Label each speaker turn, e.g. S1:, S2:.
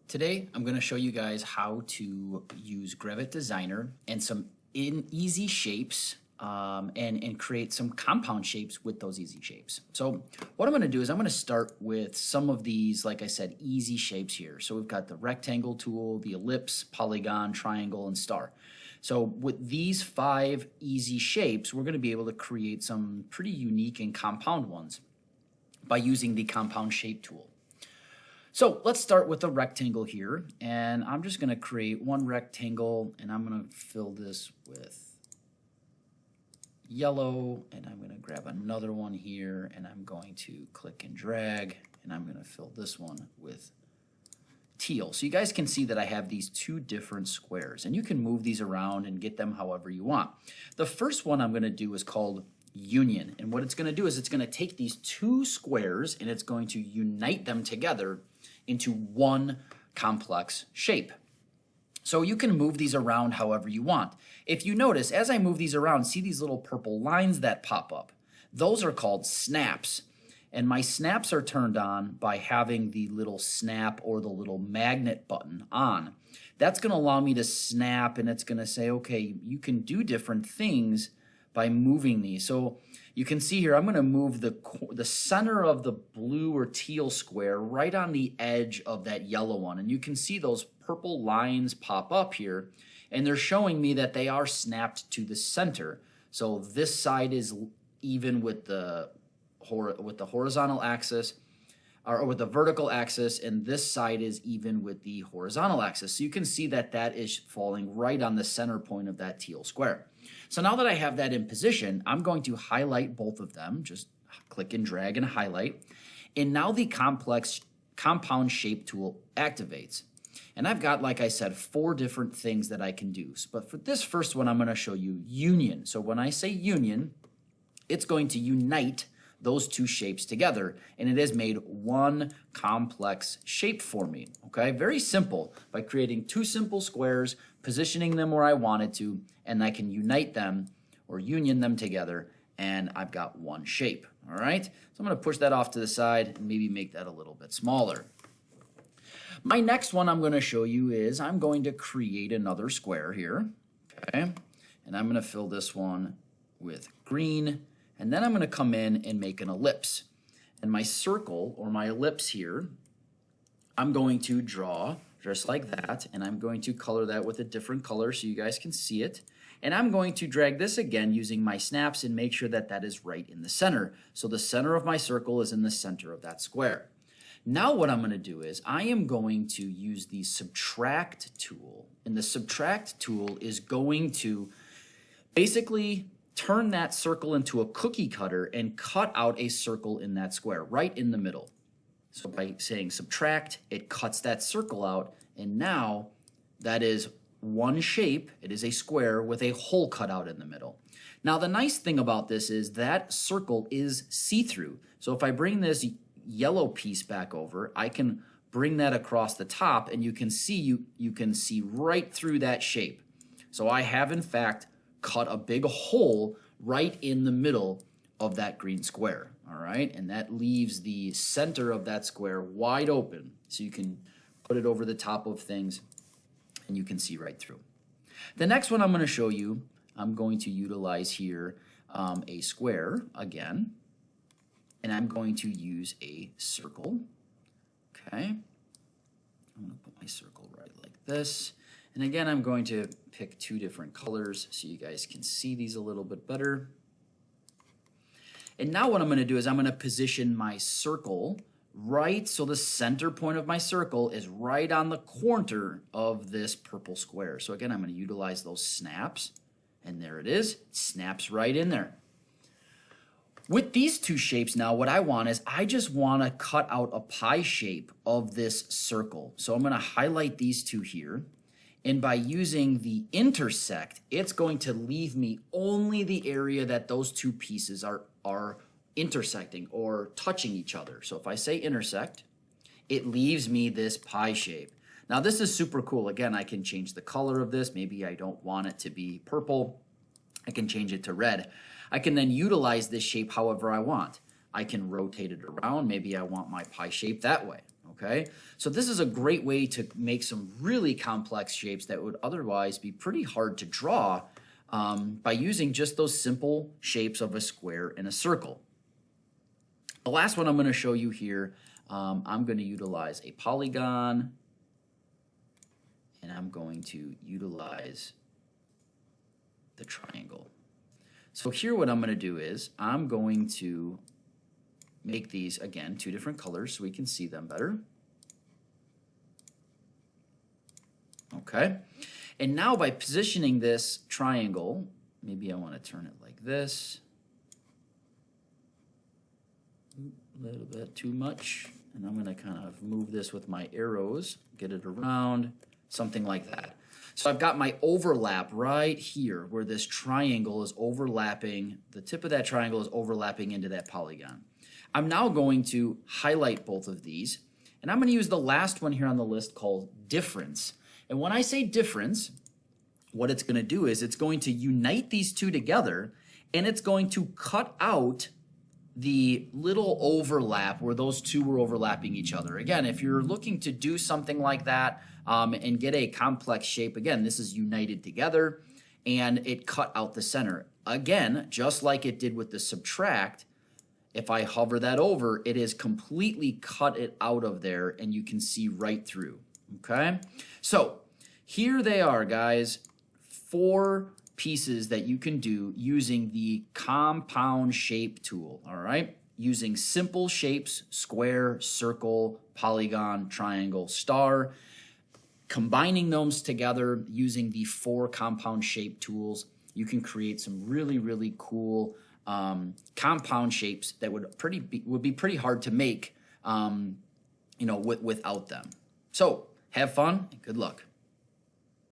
S1: Today, I'm going to show you guys how to use Gravit Designer and some easy shapes and create some compound shapes with those easy shapes. So what I'm going to do is I'm going to start with some of these, like I said, easy shapes here. So we've got the rectangle tool, the ellipse, polygon, triangle, and star. So with these 5 easy shapes, we're going to be able to create some pretty unique and compound ones by using the compound shape tool. So let's start with a rectangle here, and I'm just going to create one rectangle, and I'm going to fill this with yellow, and I'm going to grab another one here, and I'm going to click and drag, and I'm going to fill this one with teal. So you guys can see that I have these 2 different squares, and you can move these around and get them however you want. The first one I'm going to do is called union, and what it's going to do is it's going to take these 2 squares and it's going to unite them together into one complex shape. So you can move these around however you want. If you notice, as I move these around, see these little purple lines that pop up? Those are called snaps. And my snaps are turned on by having the little snap or the little magnet button on. That's going to allow me to snap, and it's going to say, okay, you can do different things by moving these. So you can see here, I'm going to move the center of the blue or teal square right on the edge of that yellow one. And you can see those purple lines pop up here, and they're showing me that they are snapped to the center. So this side is even with the horizontal axis, or with the vertical axis, and this side is even with the horizontal axis. So you can see that that is falling right on the center point of that teal square. So now that I have that in position, I'm going to highlight both of them. Just click and drag and highlight. And now the compound shape tool activates. And I've got, like I said, 4 different things that I can do. But for this first one, I'm going to show you union. So when I say union, it's going to unite those 2 shapes together, and it has made one complex shape for me. Okay, very simple, by creating 2 simple squares, positioning them where I wanted to, and I can unite them or union them together, and I've got one shape. All right, so I'm going to push that off to the side and maybe make that a little bit smaller. My next one I'm going to show you is I'm going to create another square here. Okay, and I'm going to fill this one with green. And then I'm going to come in and make an ellipse. And my circle, or my ellipse here, I'm going to draw just like that. And I'm going to color that with a different color so you guys can see it. And I'm going to drag this again using my snaps and make sure that that is right in the center. So the center of my circle is in the center of that square. Now what I'm going to do is I am going to use the subtract tool. And the subtract tool is going to basically turn that circle into a cookie cutter and cut out a circle in that square, right in the middle. So by saying subtract, it cuts that circle out, and now that is one shape. It is a square with a hole cut out in the middle. Now the nice thing about this is that circle is see-through. So if I bring this yellow piece back over, I can bring that across the top, and you can see right through that shape. So I have in fact cut a big hole right in the middle of that green square. All right, and that leaves the center of that square wide open, so you can put it over the top of things and you can see right through. The next one I'm going to show you, I'm going to utilize here a square again, and I'm going to use a circle. Okay, I'm going to put my circle right like this. And again, I'm going to pick 2 different colors so you guys can see these a little bit better. And now what I'm going to do is I'm going to position my circle right so the center point of my circle is right on the corner of this purple square. So again, I'm going to utilize those snaps, and there it is. It snaps right in there. With these 2 shapes now, what I want is I just want to cut out a pie shape of this circle. So I'm going to highlight these 2 here. And by using the intersect, it's going to leave me only the area that those 2 pieces are intersecting or touching each other. So if I say intersect, it leaves me this pie shape. Now this is super cool. Again, I can change the color of this. Maybe I don't want it to be purple. I can change it to red. I can then utilize this shape however I want. I can rotate it around. Maybe I want my pie shape that way. Okay, so this is a great way to make some really complex shapes that would otherwise be pretty hard to draw by using just those simple shapes of a square and a circle. The last one I'm going to show you here, I'm going to utilize a polygon, and I'm going to utilize the triangle. So here what I'm going to do is I'm going to make these, again, two different colors so we can see them better. Okay, and now by positioning this triangle, maybe I want to turn it like this. A little bit too much. And I'm going to kind of move this with my arrows, get it around, something like that. So I've got my overlap right here where this triangle is overlapping, the tip of that triangle is overlapping into that polygon. I'm now going to highlight both of these, and I'm going to use the last one here on the list called difference. And when I say difference, what it's going to do is it's going to unite these two together, and it's going to cut out the little overlap where those two were overlapping each other. Again, if you're looking to do something like that and get a complex shape, again, this is united together and it cut out the center. Again, just like it did with the subtract, if I hover that over, it is completely cut it out of there and you can see right through, okay? So here they are, guys, 4 pieces that you can do using the compound shape tool, all right? Using simple shapes, square, circle, polygon, triangle, star, combining those together using the 4 compound shape tools, you can create some really, really cool compound shapes that would be pretty hard to make, you know, without them. So have fun and good luck.